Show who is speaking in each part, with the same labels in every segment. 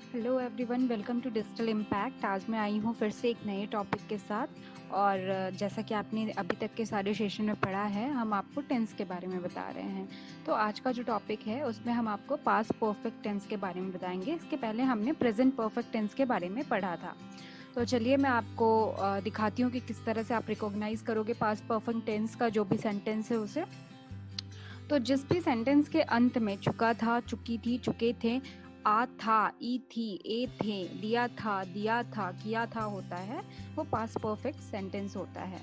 Speaker 1: Hello everyone, welcome to digital impact. आज मैं आई हूँ फिर से एक नए टॉपिक के साथ। और जैसा कि आपने अभी तक के सारे सेशन में पढ़ा है, हम आपको टेंस के बारे में बता रहे हैं। तो आज का जो टॉपिक है उसमें हम आपको पास्ट परफेक्ट टेंस के बारे में बताएंगे। इसके पहले हमने प्रेजेंट परफेक्ट टेंस के बारे में पढ़ा था। तो चलिए मैं आपको दिखाती हूँ कि किस तरह से आप रिकॉग्नाइज करोगे पास्ट परफेक्ट टेंस का जो भी सेंटेंस है उसे। तो जिस भी सेंटेंस के अंत में चुका था, चुकी थी, चुके थे, आ था, ई थी, ए थे, लिया था, किया था होता है, वो पास्ट परफेक्ट सेंटेंस होता है।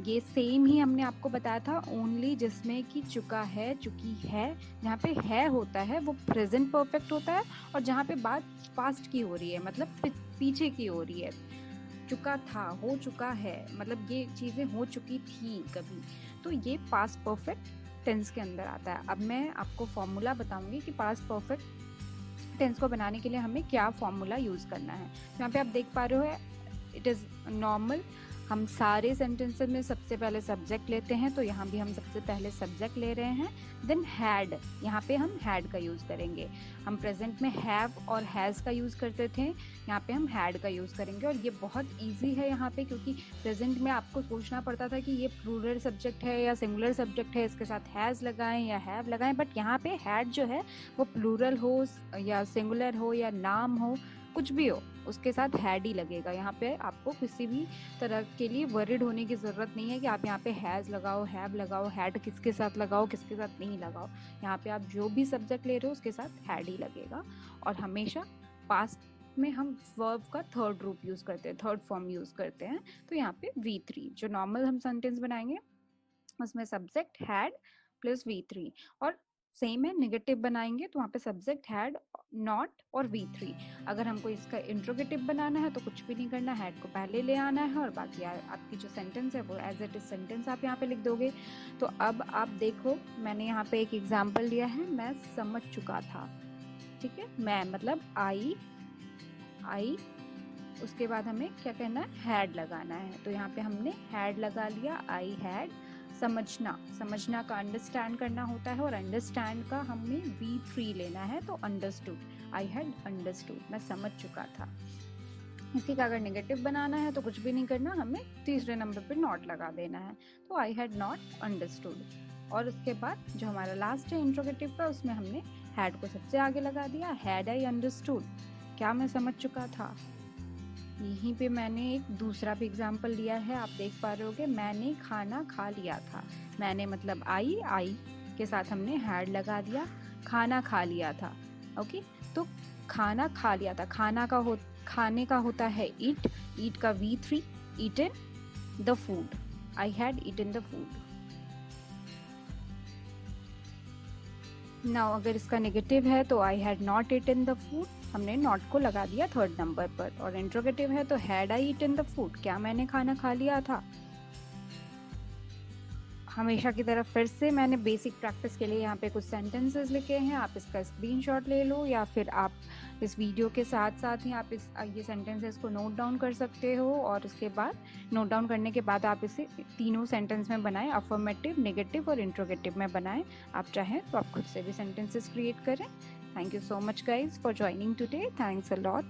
Speaker 1: ये सेम ही हमने आपको बताया था, ओनली जिसमें कि चुका है, चुकी है, जहाँ पे है होता है वो प्रेजेंट परफेक्ट होता है, और जहाँ पे बात पास्ट की हो रही है मतलब पीछे की हो रही है। चुका था, हो चुका है, मतलब ये चीज़ें हो चुकी थी कभी, तो ये पास्ट परफेक्ट टेंस के अंदर आता है। अब मैं आपको फॉर्मूला बताऊंगी कि पास्ट परफेक्ट टेंस को बनाने के लिए हमें क्या फॉर्मूला यूज करना है। यहाँ पे आप देख पा रहे हो, इट इज नॉर्मल। हम सारे सेंटेंसेस में सबसे पहले सब्जेक्ट लेते हैं, तो यहाँ भी हम सबसे पहले सब्जेक्ट ले रहे हैं। देन हैड, यहाँ पे हम हैड का यूज करेंगे। हम प्रेजेंट में हैव और हैज का यूज करते थे, यहाँ पे हम हैड का यूज करेंगे। और ये बहुत इजी है यहाँ पे, क्योंकि प्रेजेंट में आपको सोचना पड़ता था कि ये प्लूरल सब्जेक्ट है या सिंगुलर सब्जेक्ट है, इसके साथ हैज लगाएं या हैव लगाएं, बट यहाँ पे हैड जो है वो प्लूरल हो या सिंगुलर हो या नाम हो, कुछ भी हो, उसके साथ हैड ही लगेगा। यहाँ पे आपको किसी भी तरह के लिए वरिड होने की ज़रूरत नहीं है कि आप यहाँ पे हैज़ लगाओ, हैव लगाओ, हैड किसके साथ लगाओ, किसके साथ नहीं लगाओ। यहाँ पे आप जो भी सब्जेक्ट ले रहे हो उसके साथ हैड ही लगेगा। और हमेशा पास्ट में हम वर्ब का थर्ड रूप यूज़ करते हैं, थर्ड फॉर्म यूज़ करते हैं। तो यहाँ पे V3 जो नॉर्मल हम सेंटेंस बनाएंगे उसमें सब्जेक्ट हैड प्लस V3। और सेम है, नेगेटिव बनाएंगे तो वहाँ पे सब्जेक्ट हैड, नॉट और V3। अगर हमको इसका इंट्रोगेटिव बनाना है तो कुछ भी नहीं करना, हैड को पहले ले आना है और बाकी आपकी जो सेंटेंस है वो एज इट इज सेंटेंस आप यहाँ पे लिख दोगे। तो अब आप देखो, मैंने यहाँ पे एक एग्जाम्पल लिया है, मैं समझ चुका था। ठीक है, मैं मतलब आई, उसके बाद हमें क्या कहना है, हैड लगाना है। तो यहाँ पे हमने हैड लगा लिया, आई हैड। समझना का अंडरस्टैंड करना होता है, और अंडरस्टैंड का हमें V3 लेना है, तो अंडरस्टूड, आई हैड अंडरस्टूड, मैं समझ चुका था। इसी का अगर नेगेटिव बनाना है तो कुछ भी नहीं करना, हमें तीसरे नंबर पे नॉट लगा देना है, तो आई हैड नॉट अंडरस्टूड। और उसके बाद जो हमारा लास्ट है इंट्रोगेटिव का, उसमें हमने हैड को सबसे आगे लगा दिया, हैड आई अंडरस्टूड, क्या मैं समझ चुका था। यहीं पे मैंने एक दूसरा भी एग्जाम्पल लिया है, आप देख पा रहे होगे, मैंने खाना खा लिया था। मैंने मतलब आई के साथ हमने हैड लगा दिया, खाना खा लिया था। ओके, तो खाना खा लिया था, खाने का होता है ईट का V3, eaten the food, I had eaten the food. Now अगर इसका नेगेटिव है तो I had not eaten the food, हमने नॉट को लगा दिया थर्ड नंबर पर। और इंट्रोगेटिव है तो had I eaten the food, क्या मैंने खाना खा लिया था। हमेशा की तरफ फिर से मैंने बेसिक प्रैक्टिस के लिए यहाँ पे कुछ सेंटेंसेस लिखे हैं, आप इसका स्क्रीनशॉट ले लो, या फिर आप इस वीडियो के साथ साथ ही आप ये सेंटेंसेस को नोट डाउन कर सकते हो। और उसके बाद नोट डाउन करने के बाद आप इसे तीनों सेंटेंस में बनाएं, अफर्मेटिव, नेगेटिव और इंट्रोगेटिव में बनाएं। आप चाहें तो आप खुद से भी सेंटेंसेस क्रिएट करें। Thank you so much guys for joining today, thanks a lot.